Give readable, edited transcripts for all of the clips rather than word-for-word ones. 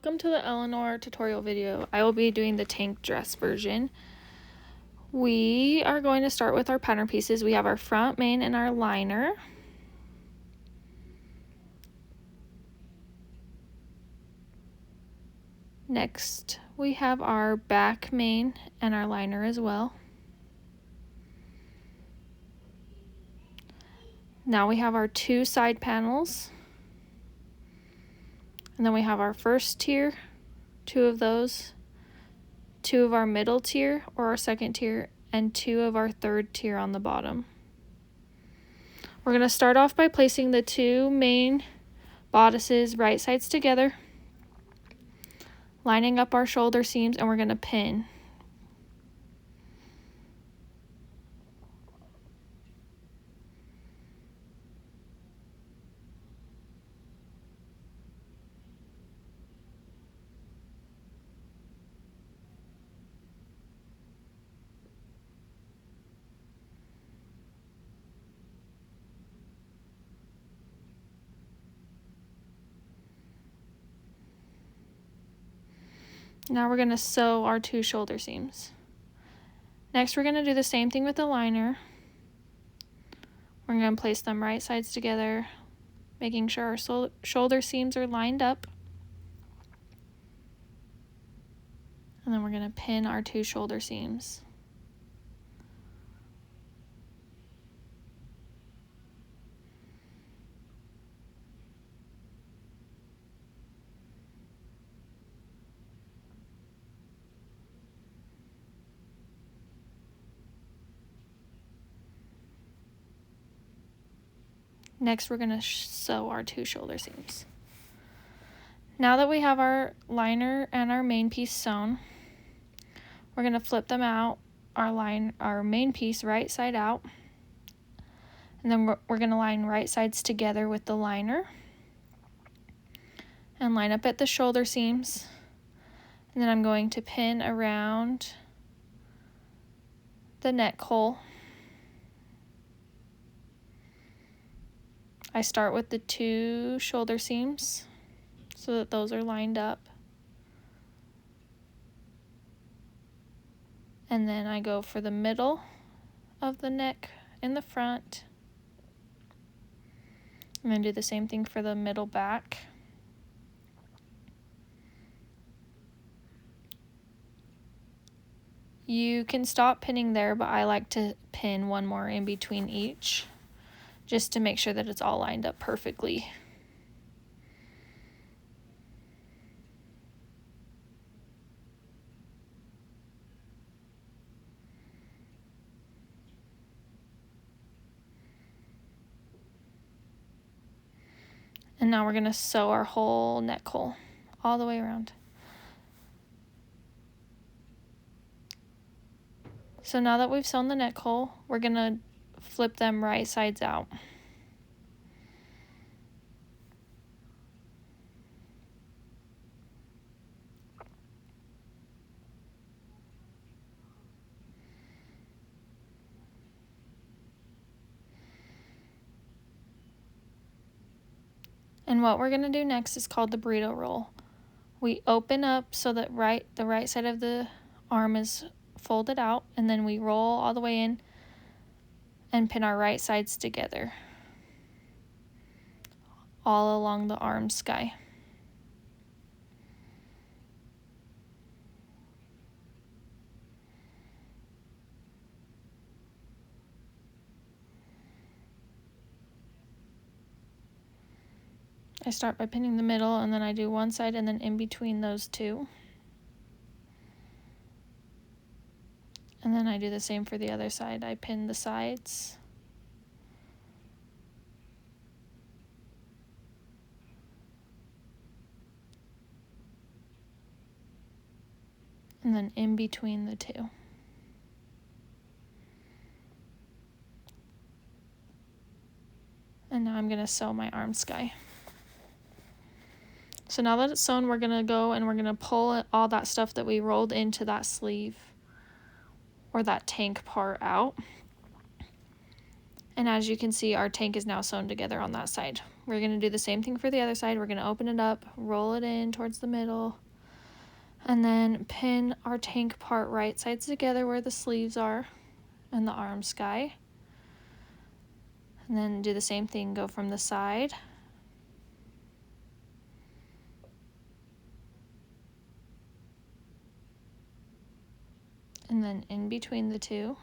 Welcome to the Eleanor tutorial video. I will be doing the tank dress version. We are going to start with our pattern pieces. We have our front main and our liner. Next, we have our back main and our liner as well. Now we have our two side panels. And then we have our first tier, two of those, two of our middle tier or our second tier, and two of our third tier on the bottom. We're going to start off by placing the two main bodices right sides together, lining up our shoulder seams, and we're going to pin. Now we're going to sew our two shoulder seams. Next, we're going to do the same thing with the liner. We're going to place them right sides together, making sure our shoulder seams are lined up. And then we're going to pin our two shoulder seams. Next, we're going to sew our two shoulder seams. Now that we have our liner and our main piece sewn, we're going to flip them out, our main piece right side out, and then we're going to line right sides together with the liner and line up at the shoulder seams. And then I'm going to pin around the neck hole. I start with the two shoulder seams so that those are lined up. And then I go for the middle of the neck in the front. I'm going to do the same thing for the middle back. You can stop pinning there, but I like to pin one more in between each, just to make sure that it's all lined up perfectly. And now we're going to sew our whole neck hole all the way around. So now that we've sewn the neck hole, we're going to flip them right sides out. And what we're going to do next is called the burrito roll. We open up so that the right side of the arm is folded out, and then we roll all the way in and pin our right sides together all along the arm sky. I start by pinning the middle, and then I do one side and then in between those two. And then I do the same for the other side. I pin the sides. And then in between the two. And now I'm going to sew my arm sky. So now that it's sewn, we're going to go and we're going to pull all that stuff that we rolled into that sleeve or that tank part out. And as you can see, our tank is now sewn together on that side. We're going to do the same thing for the other side. We're going to open it up, roll it in towards the middle, and then pin our tank part right sides together where the sleeves are and the arm sky. And then do the same thing, go from the side. And then in between the two.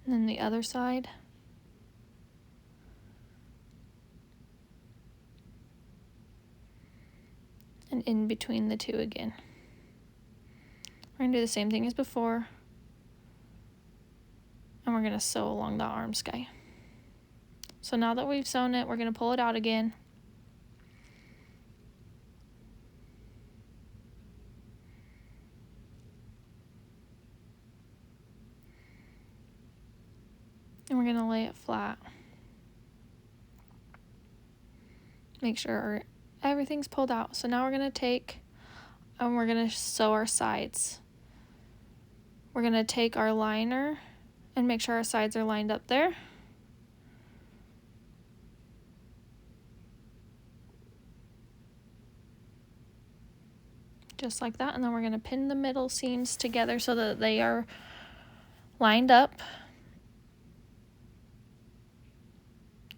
And then the other side. And in between the two again. We're going to do the same thing as before. And we're going to sew along the arm sky. So now that we've sewn it, we're going to pull it out again. And we're going to lay it flat. Make sure everything's pulled out. So now we're going to take and we're going to sew our sides. We're going to take our liner and make sure our sides are lined up there. Just like that. And then we're going to pin the middle seams together so that they are lined up.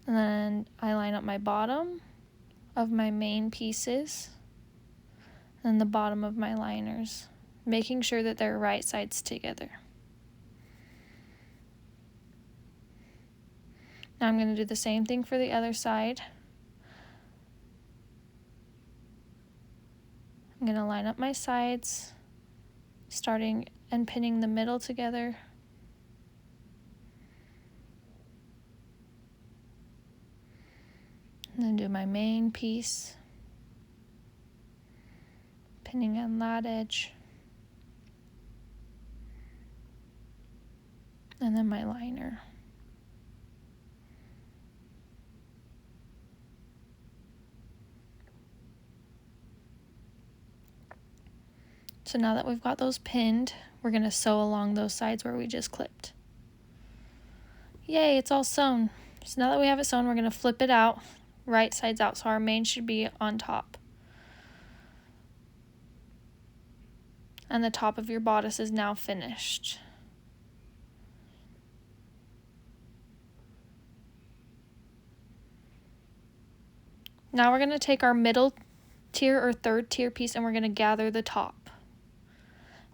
And then I line up my bottom of my main pieces and the bottom of my liners, making sure that they're right sides together. Now I'm going to do the same thing for the other side. I'm going to line up my sides, starting and pinning the middle together. And then do my main piece, pinning on that edge. And then my liner. So now that we've got those pinned, we're going to sew along those sides where we just clipped. Yay, it's all sewn. So now that we have it sewn, we're going to flip it out, right sides out, so our main should be on top. And the top of your bodice is now finished. Now we're going to take our middle tier or third tier piece and we're going to gather the top.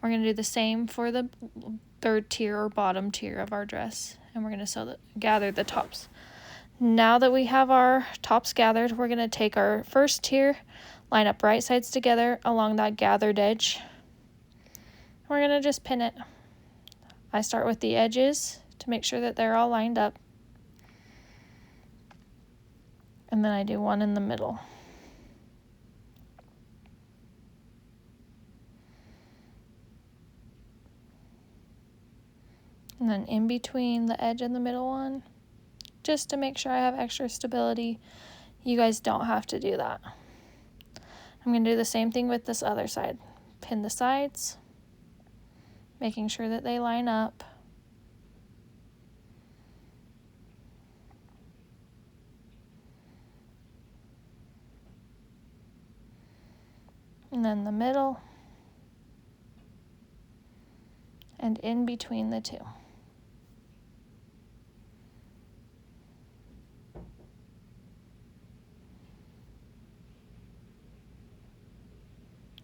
We're going to do the same for the third tier or bottom tier of our dress, and we're going to gather the tops. Now that we have our tops gathered, we're going to take our first tier, line up right sides together along that gathered edge. We're going to just pin it. I start with the edges to make sure that they're all lined up, and then I do one in the middle. And then in between the edge and the middle one, just to make sure I have extra stability. You guys don't have to do that. I'm going to do the same thing with this other side. Pin the sides, making sure that they line up. And then the middle, and in between the two.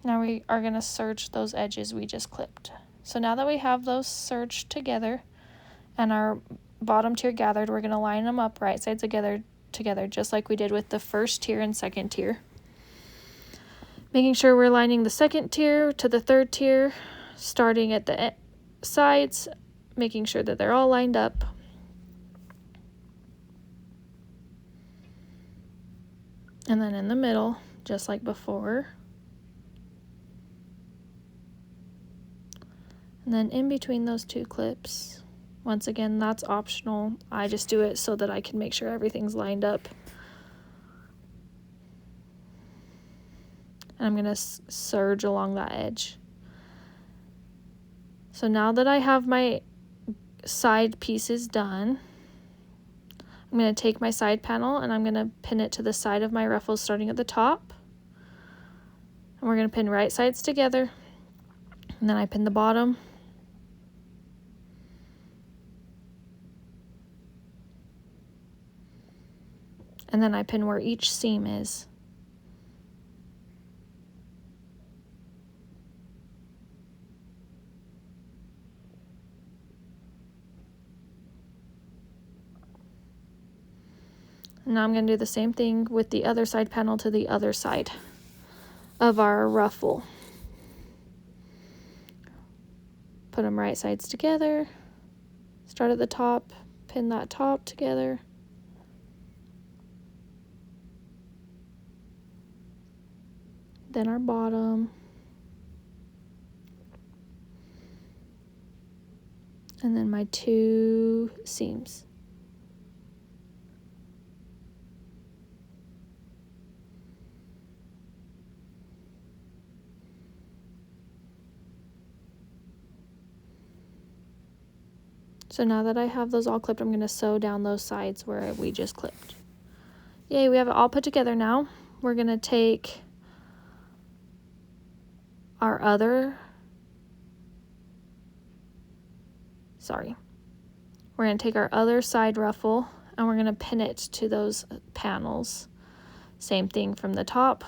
Now we are going to serge those edges we just clipped. So now that we have those serged together and our bottom tier gathered, we're going to line them up right sides together just like we did with the first tier and second tier. Making sure we're lining the second tier to the third tier, starting at the sides, making sure that they're all lined up. And then in the middle, just like before. And then in between those two clips, once again, that's optional. I just do it so that I can make sure everything's lined up. And I'm going to serge along that edge. So now that I have my side pieces done, I'm going to take my side panel and I'm going to pin it to the side of my ruffles starting at the top. And we're going to pin right sides together. And then I pin the bottom. And then I pin where each seam is. And now I'm going to do the same thing with the other side panel to the other side of our ruffle. Put them right sides together. Start at the top, pin that top together. Then our bottom. And then my 2 seams. So now that I have those all clipped, I'm going to sew down those sides where we just clipped. Yay, we have it all put together now. We're going to take our other, we're going to take our other side ruffle and we're going to pin it to those panels. Same thing from the top.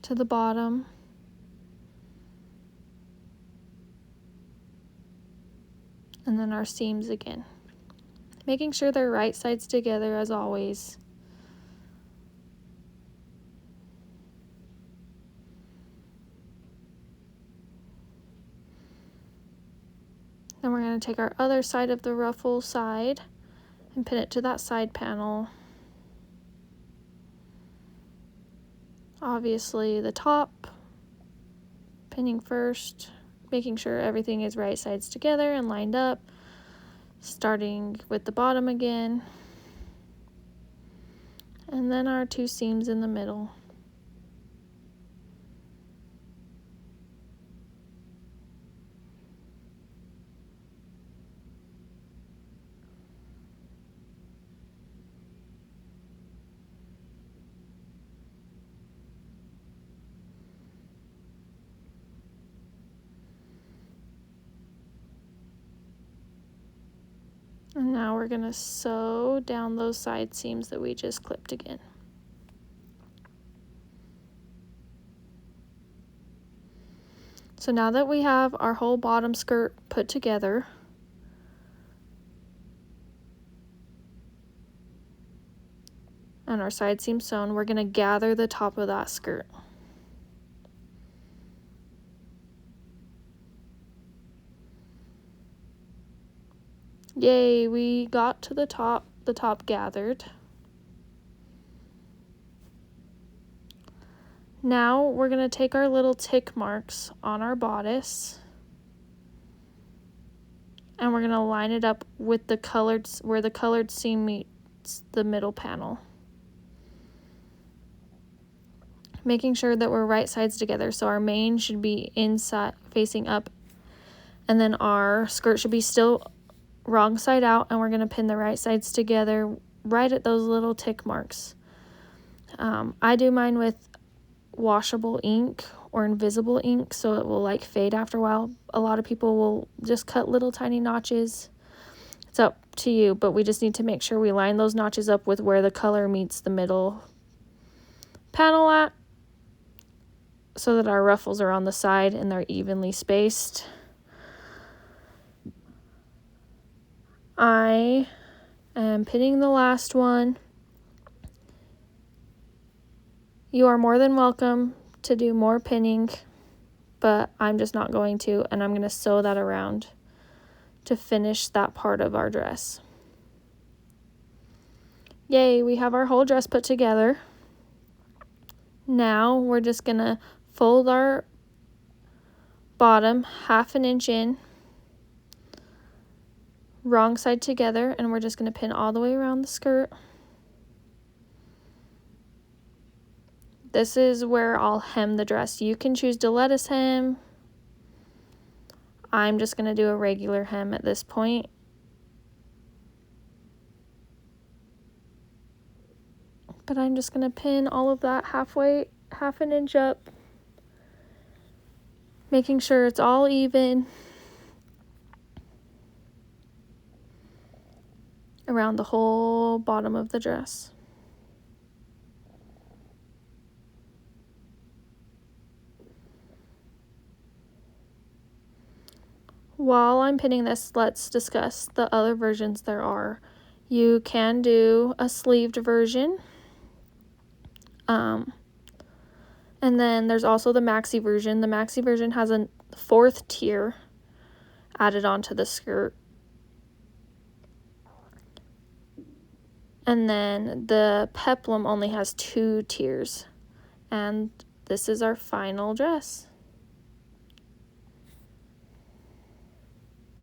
To the bottom. And then our seams again. Making sure they're right sides together as always. Then we're going to take our other side of the ruffle side and pin it to that side panel. Obviously the top, pinning first, making sure everything is right sides together and lined up, starting with the bottom again, and then our 2 seams in the middle. And now we're going to sew down those side seams that we just clipped again. So now that we have our whole bottom skirt put together, and our side seam sewn, we're going to gather the top of that skirt. Yay, we got to the top gathered. Now we're going to take our little tick marks on our bodice and we're going to line it up with the colored, where the colored seam meets the middle panel. Making sure that we're right sides together, so our main should be inside facing up and then our skirt should be still wrong side out, and we're going to pin the right sides together right at those little tick marks. I do mine with washable ink or invisible ink, so it will like fade after a while. A lot of people will just cut little tiny notches. It's up to you, but we just need to make sure we line those notches up with where the color meets the middle panel at, so that our ruffles are on the side and they're evenly spaced. I am pinning the last one. You are more than welcome to do more pinning, but I'm just not going to, and I'm going to sew that around to finish that part of our dress. Yay, we have our whole dress put together. Now we're just going to fold our bottom 1/2 inch in wrong side together, and we're just going to pin all the way around the skirt. This is where I'll hem the dress. You can choose to lettuce hem. I'm just going to do a regular hem at this point. But I'm just going to pin all of that halfway, half an inch up, making sure it's all even around the whole bottom of the dress. While I'm pinning this, let's discuss the other versions there are. You can do a sleeved version. And then there's also the maxi version. The maxi version has a 4th tier added onto the skirt. And then the peplum only has 2 tiers. And this is our final dress.